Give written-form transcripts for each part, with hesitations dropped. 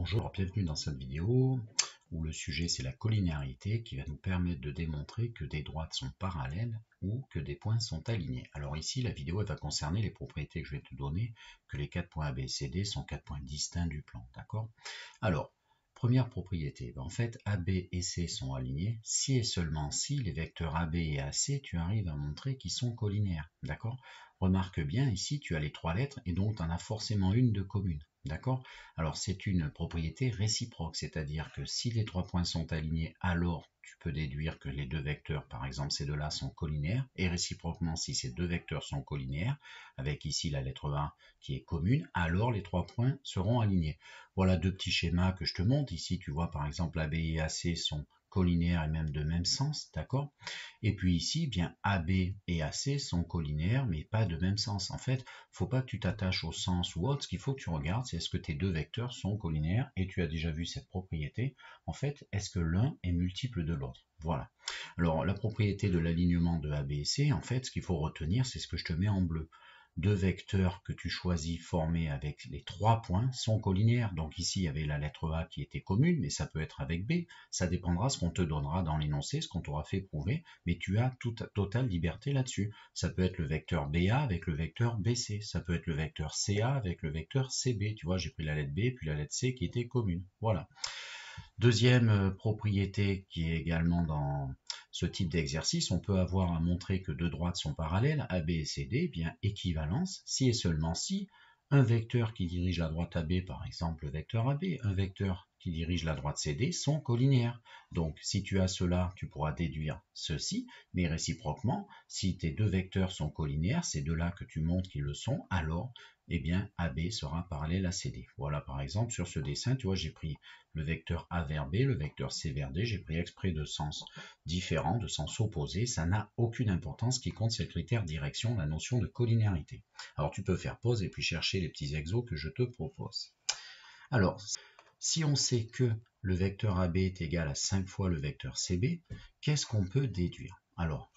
Bonjour, bienvenue dans cette vidéo où le sujet c'est la collinéarité qui va nous permettre de démontrer que des droites sont parallèles ou que des points sont alignés. Alors ici la vidéo elle va concerner les propriétés que je vais te donner, que les 4 points A, B et C, D sont 4 points distincts du plan, d'accord? Alors, première propriété, en fait AB et C sont alignés si et seulement si les vecteurs AB et AC tu arrives à montrer qu'ils sont collinéaires, d'accord? Remarque bien ici tu as les 3 lettres et donc tu en as forcément une de commune. D'accord? Alors c'est une propriété réciproque, c'est-à-dire que si les 3 points sont alignés, alors tu peux déduire que les deux vecteurs, par exemple ces deux-là, sont collinéaires, et réciproquement si ces deux vecteurs sont collinéaires, avec ici la lettre A qui est commune, alors les 3 points seront alignés. Voilà deux petits schémas que je te montre. Ici tu vois par exemple AB et AC sont collinéaires et même de même sens, d'accord? Et puis ici, bien AB et AC sont collinéaires, mais pas de même sens. En fait, faut pas que tu t'attaches au sens ou autre. Ce qu'il faut que tu regardes, c'est est-ce que tes deux vecteurs sont collinéaires, et tu as déjà vu cette propriété. En fait, est-ce que l'un est multiple de l'autre? Voilà. Alors, la propriété de l'alignement de AB et C, en fait, ce qu'il faut retenir, c'est ce que je te mets en bleu. Deux vecteurs que tu choisis formés avec les 3 points sont collinéaires. Donc ici, il y avait la lettre A qui était commune, mais ça peut être avec B. Ça dépendra ce qu'on te donnera dans l'énoncé, ce qu'on t'aura fait prouver, mais tu as totale liberté là-dessus. Ça peut être le vecteur BA avec le vecteur BC. Ça peut être le vecteur CA avec le vecteur CB. Tu vois, j'ai pris la lettre B puis la lettre C qui était commune. Voilà. Deuxième propriété qui est également dans ce type d'exercice, on peut avoir à montrer que deux droites sont parallèles, AB et CD, bien équivalence, si et seulement si un vecteur qui dirige la droite AB, par exemple le vecteur AB, un vecteur qui dirige la droite CD sont collinéaires. Donc si tu as cela, tu pourras déduire ceci, mais réciproquement, si tes deux vecteurs sont collinéaires, c'est de là que tu montres qu'ils le sont, alors eh bien AB sera parallèle à CD. Voilà par exemple sur ce dessin, tu vois, j'ai pris le vecteur A vers B, le vecteur C vers D, j'ai pris exprès de sens différents, de sens opposés, ça n'a aucune importance, ce qui compte c'est le critère direction, la notion de collinéarité. Alors tu peux faire pause et puis chercher les petits exos que je te propose. Alors, si on sait que le vecteur AB est égal à 5 fois le vecteur CB, qu'est-ce qu'on peut déduire? Alors,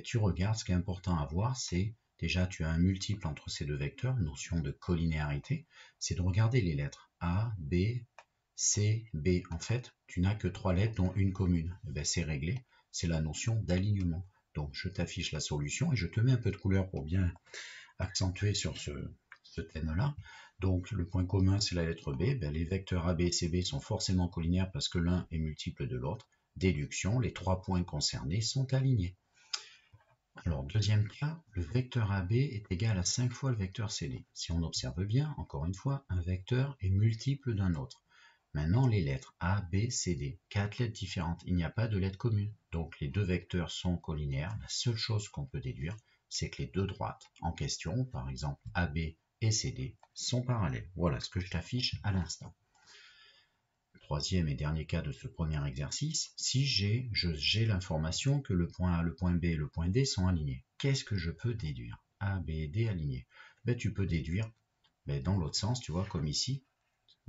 tu regardes, ce qui est important à voir, c'est déjà tu as un multiple entre ces deux vecteurs, notion de collinéarité, c'est de regarder les lettres A, B, C, B. En fait, tu n'as que 3 lettres dont une commune. C'est réglé, c'est la notion d'alignement. Donc je t'affiche la solution et je te mets un peu de couleur pour bien accentuer sur ce thème-là. Donc le point commun c'est la lettre B, les vecteurs AB et CB sont forcément collinéaires parce que l'un est multiple de l'autre. Déduction, les 3 points concernés sont alignés. Alors deuxième cas, le vecteur AB est égal à 5 fois le vecteur CD. Si on observe bien, encore une fois, un vecteur est multiple d'un autre. Maintenant les lettres A, B, C, D, 4 lettres différentes, il n'y a pas de lettres communes. Donc les deux vecteurs sont collinéaires. La seule chose qu'on peut déduire, c'est que les deux droites en question, par exemple AB et CD, sont parallèles. Voilà ce que je t'affiche à l'instant. Troisième et dernier cas de ce premier exercice, si j'ai l'information que le point A, le point B et le point D sont alignés, qu'est-ce que je peux déduire? A, B et D alignés. Tu peux déduire dans l'autre sens, tu vois, comme ici,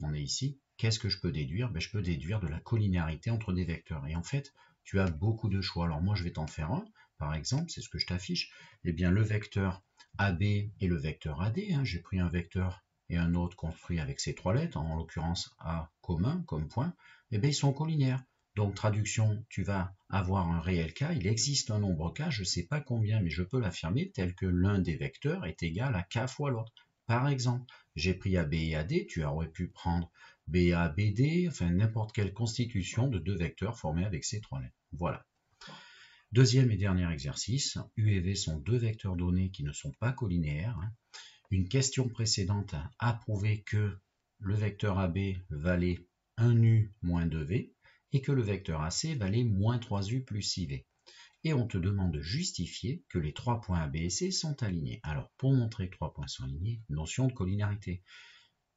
on est ici. Qu'est-ce que je peux déduire? Je peux déduire de la collinéarité entre des vecteurs. Et en fait, tu as beaucoup de choix. Alors moi, je vais t'en faire un. Par exemple, c'est ce que je t'affiche. Eh bien, le vecteur AB et le vecteur AD. J'ai pris un vecteur et un autre construit avec ces 3 lettres, en l'occurrence A commun comme point. Ils sont collinéaires. Donc, traduction, tu vas avoir un réel cas. Il existe un nombre K, je ne sais pas combien, mais je peux l'affirmer, tel que l'un des vecteurs est égal à K fois l'autre. Par exemple, j'ai pris AB et AD, tu aurais pu prendre BA, BD, enfin n'importe quelle constitution de deux vecteurs formés avec ces 3 lettres. Voilà. Deuxième et dernier exercice, U et V sont deux vecteurs donnés qui ne sont pas collinéaires. Une question précédente a prouvé que le vecteur AB valait 1U moins 2V et que le vecteur AC valait moins 3U plus 6V. Et on te demande de justifier que les 3 points A, B et C sont alignés. Alors, pour montrer que 3 points sont alignés, notion de collinéarité.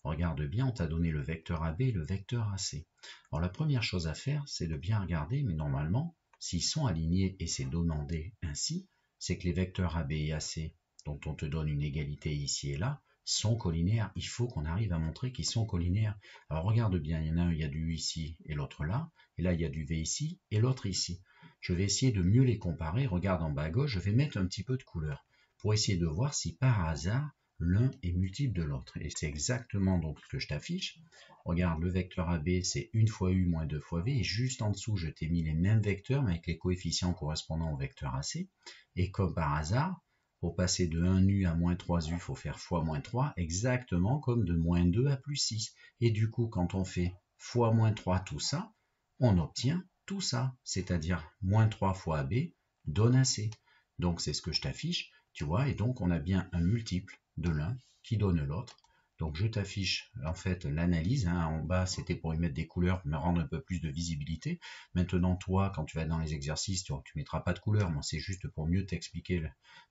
Regarde bien, on t'a donné le vecteur AB et le vecteur AC. Alors, la première chose à faire, c'est de bien regarder, mais normalement, s'ils sont alignés et c'est demandé ainsi, c'est que les vecteurs AB et AC, dont on te donne une égalité ici et là, sont collinéaires. Il faut qu'on arrive à montrer qu'ils sont collinéaires. Alors, regarde bien, il y en a un, il y a du U ici et l'autre là, et là, il y a du V ici et l'autre ici. Je vais essayer de mieux les comparer. Regarde en bas à gauche, je vais mettre un petit peu de couleur pour essayer de voir si par hasard l'un est multiple de l'autre. Et c'est exactement donc ce que je t'affiche. Regarde, le vecteur AB, c'est 1 fois U moins 2 fois V, et juste en dessous, je t'ai mis les mêmes vecteurs, mais avec les coefficients correspondant au vecteur AC. Et comme par hasard, pour passer de 1U à moins 3U, il faut faire fois moins 3, exactement comme de moins 2 à plus 6. Et du coup, quand on fait fois moins 3 tout ça, on obtient tout ça, c'est-à-dire moins 3 fois AB donne AC. Donc c'est ce que je t'affiche, tu vois, et donc on a bien un multiple de l'un qui donne l'autre. Donc je t'affiche en fait l'analyse, hein. En bas c'était pour y mettre des couleurs, pour me rendre un peu plus de visibilité. Maintenant toi, quand tu vas dans les exercices, tu mettras pas de couleurs, moi c'est juste pour mieux t'expliquer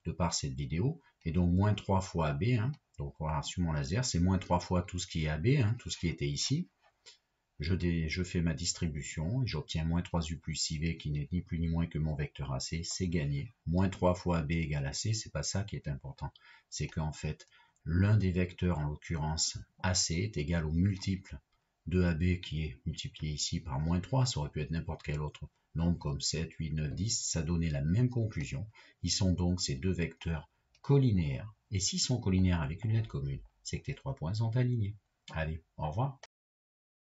de par cette vidéo. Et donc moins 3 fois AB, hein. Donc voilà, sur mon laser, c'est moins 3 fois tout ce qui est AB, hein, tout ce qui était ici. Je fais ma distribution et j'obtiens moins 3U plus 6V qui n'est ni plus ni moins que mon vecteur AC, c'est gagné. Moins 3 fois AB égale AC, c'est pas ça qui est important. C'est qu'en fait, l'un des vecteurs, en l'occurrence AC, est égal au multiple de AB qui est multiplié ici par moins 3, ça aurait pu être n'importe quel autre nombre comme 7, 8, 9, 10, ça donnait la même conclusion. Ils sont donc ces deux vecteurs collinéaires. Et s'ils sont collinéaires avec une lettre commune, c'est que tes 3 points sont alignés. Allez, au revoir.